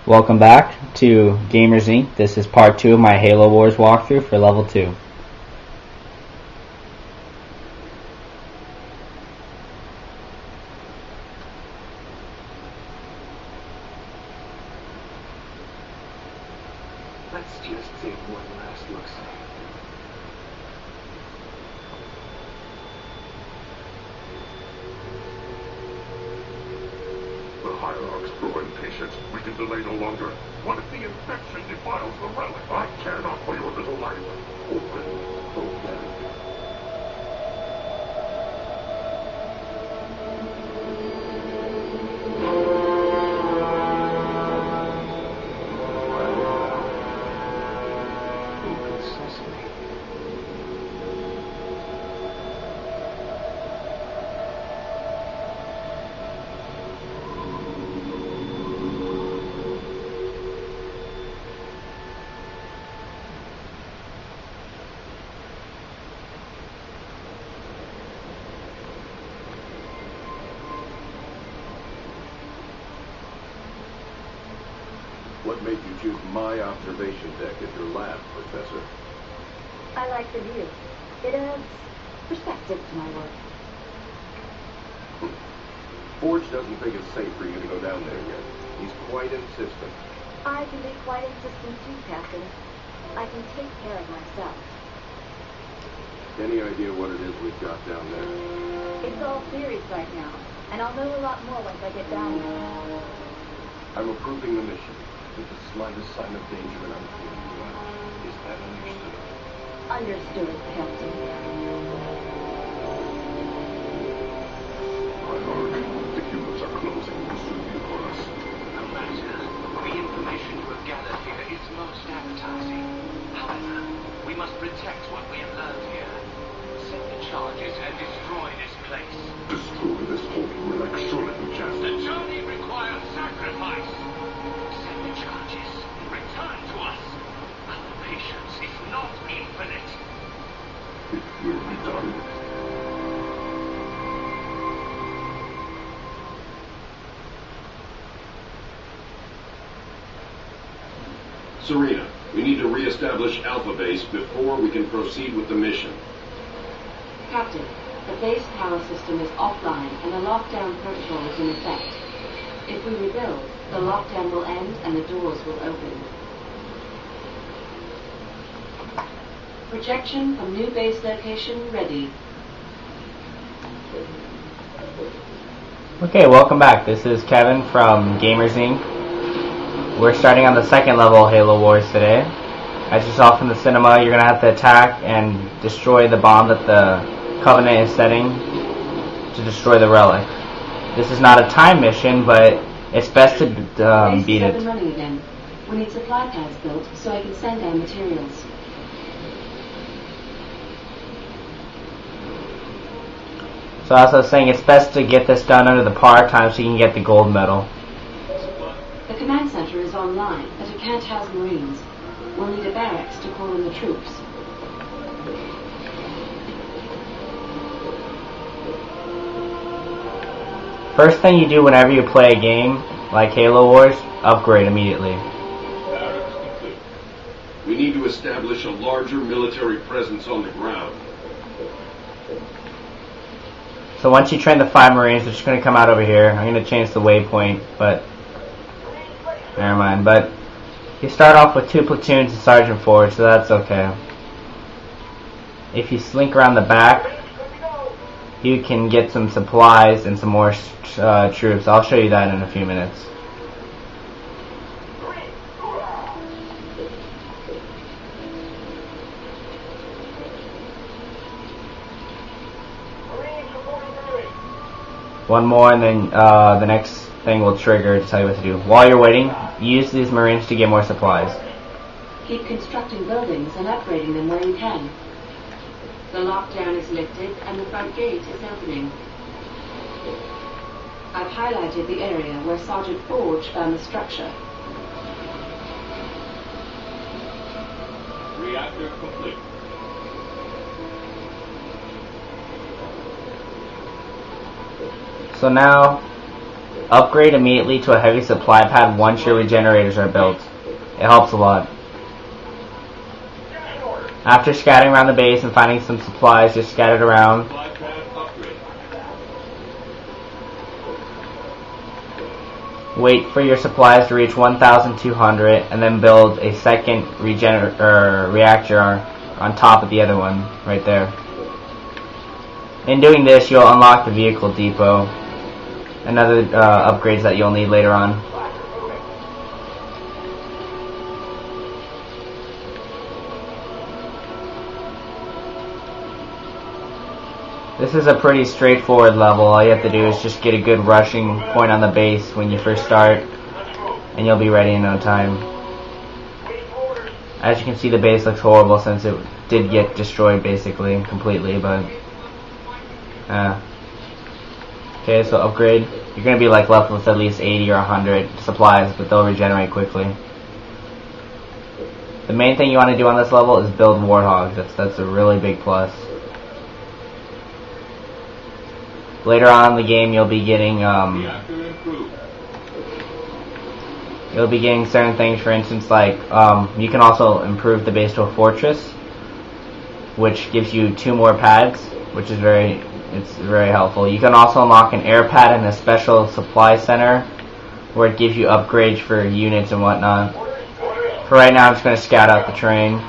Welcome back to GamersInc. This is part 2 of my Halo Wars walkthrough for level 2. Let's just take one last look-see. The Hierarchs grow impatient. We can delay no longer. What if the infection defiles the relic? I care not for your little life. Open, open. Open sesame. What made you choose my observation deck as your lab, Professor? I like the view. It adds perspective to my work. Forge doesn't think it's safe for you to go down there yet. He's quite insistent. I can be quite insistent too, Captain. I can take care of myself. Any idea what it is we've got down there? It's all theories right now, and I'll know a lot more once I get down there. I'm approving the mission. With the slightest sign of danger and I'm pulling you out. Is that understood? Understood, Captain. Hierarch, the humans are closing. Will soon be upon us. No matter. The information you have gathered here is most appetizing. However, we must protect what we have learned here. Set the charges and destroy this place. Destroy this holy relic, surely we can. The journey requires sacrifice. Set the charges. Return to us. Our patience is not infinite. It will be done. Serena, we need to re-establish Alpha Base before we can proceed with the mission. Captain, the base power system is offline and a lockdown protocol is in effect. If we rebuild, the lockdown will end and the doors will open. Projection from new base location ready. Okay, welcome back. This is Kevin from GamersInc. We're starting on the second level of Halo Wars today. As you saw from the cinema, you're going to have to attack and destroy the bomb that the Covenant is setting to destroy the relic. This is not a time mission, but it's best to beat Base is up it. and running again. We need supply pads built so I can send down materials. So as I was saying, it's best to get this done under the par time so you can get the gold medal. The command center is online, but it can't house Marines. We'll need a barracks to call in the troops. First thing you do whenever you play a game like Halo Wars, upgrade immediately. Barracks complete. We need to establish a larger military presence on the ground. So once you train the 5 Marines, they're just going to come out over here. I'm going to change the waypoint, but never mind. But you start off with 2 platoons of Sergeant Forge, so that's okay. If you slink around the back, you can get some supplies and some more troops. I'll show you that in a few minutes. One more, and then the next thing will trigger to tell you what to do. While you're waiting, use these Marines to get more supplies. Keep constructing buildings and upgrading them where you can. The lockdown is lifted and the front gate is opening. I've highlighted the area where Sergeant Forge found the structure. Reactor complete. So now upgrade immediately to a heavy supply pad once your regenerators are built. It helps a lot. After scattering around the base and finding some supplies, just scattered around. Wait for your supplies to reach 1,200 and then build a second reactor on top of the other one, right there. In doing this, you'll unlock the vehicle depot and other upgrades that you'll need later on. This is a pretty straightforward level. All you have to do is just get a good rushing point on the base when you first start, and you'll be ready in no time. As you can see, the base looks horrible since it did get destroyed basically completely, but okay, so upgrade. You're gonna be like left with at least 80 or 100 supplies, but they'll regenerate quickly. The main thing you want to do on this level is build warthogs. That's a really big plus. Later on in the game, you'll be getting certain things. For instance, like you can also improve the base to a fortress, which gives you 2 more pads, which is very helpful. You can also unlock an air pad and a special supply center, where it gives you upgrades for units and whatnot. For right now, I'm just going to scout out the terrain.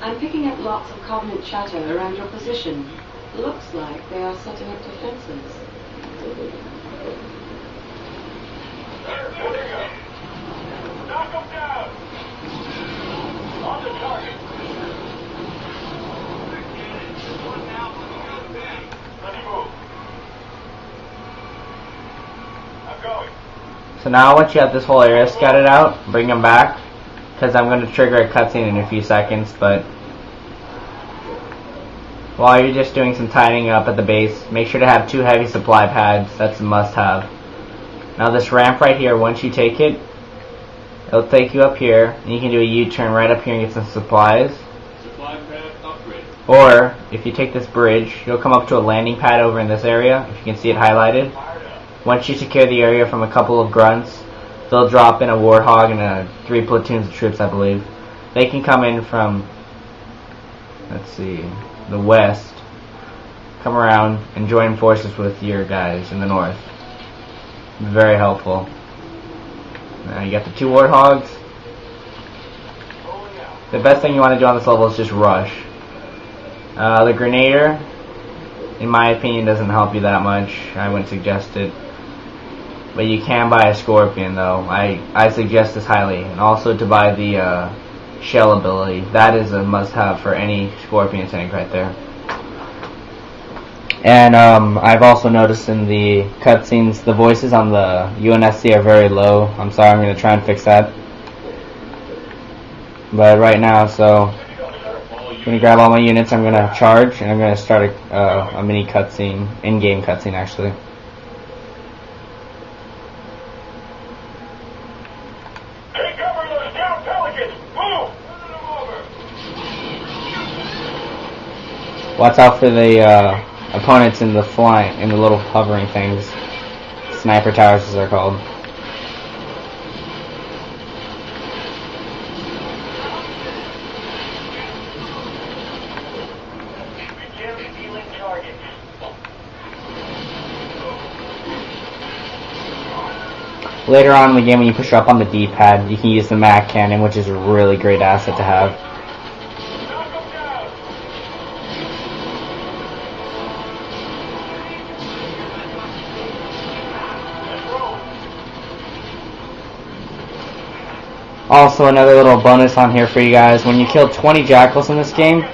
I'm picking up lots of Covenant chatter around your position. Looks like they are setting up defenses. There you go. Knock them down. On the target. Let's move. I'm going. So now once you have this whole area scouted out, bring them back, because I'm going to trigger a cutscene in a few seconds, but while you're just doing some tidying up at the base, make sure to have 2 heavy supply pads. That's a must-have. Now this ramp right here, once you take it, it'll take you up here, and you can do a U-turn right up here and get some supplies. Supply pad upgrade. Or, if you take this bridge, you'll come up to a landing pad over in this area, if you can see it highlighted. Once you secure the area from a couple of grunts, they'll drop in a warthog and 3 platoons of troops, I believe. They can come in from, let's see, the west, come around and join forces with your guys in the north. Very helpful. Now you got the 2 warthogs. The best thing you want to do on this level is just rush. The Grenadier, in my opinion, doesn't help you that much. I wouldn't suggest it. But you can buy a Scorpion, though. I suggest this highly. And also to buy the shell ability. That is a must-have for any Scorpion tank right there. And I've also noticed in the cutscenes, the voices on the UNSC are very low. I'm sorry, I'm going to try and fix that. But right now, so I'm going to grab all my units, I'm going to charge, and I'm going to start a mini cutscene, in-game cutscene actually. Take cover those down pelicans! Move! Watch out for the opponents in the little hovering things. Sniper towers, as they're called. Later on in the game, when you push up on the D-pad, you can use the mag cannon, which is a really great asset to have. Also, another little bonus on here for you guys. When you kill 20 jackals in this game,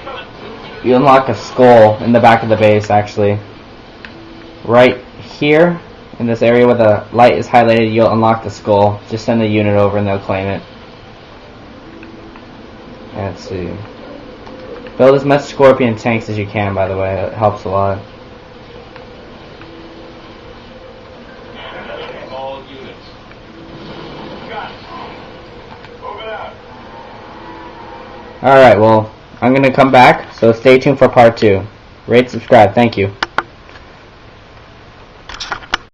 you unlock a skull in the back of the base, actually. Right here, in this area where the light is highlighted, you'll unlock the skull. Just send the unit over and they'll claim it. Let's see. Build as much Scorpion tanks as you can, by the way. It helps a lot. All units. Got it. Move it out. Alright, well, I'm gonna come back, so stay tuned for part 2. Rate, subscribe. Thank you.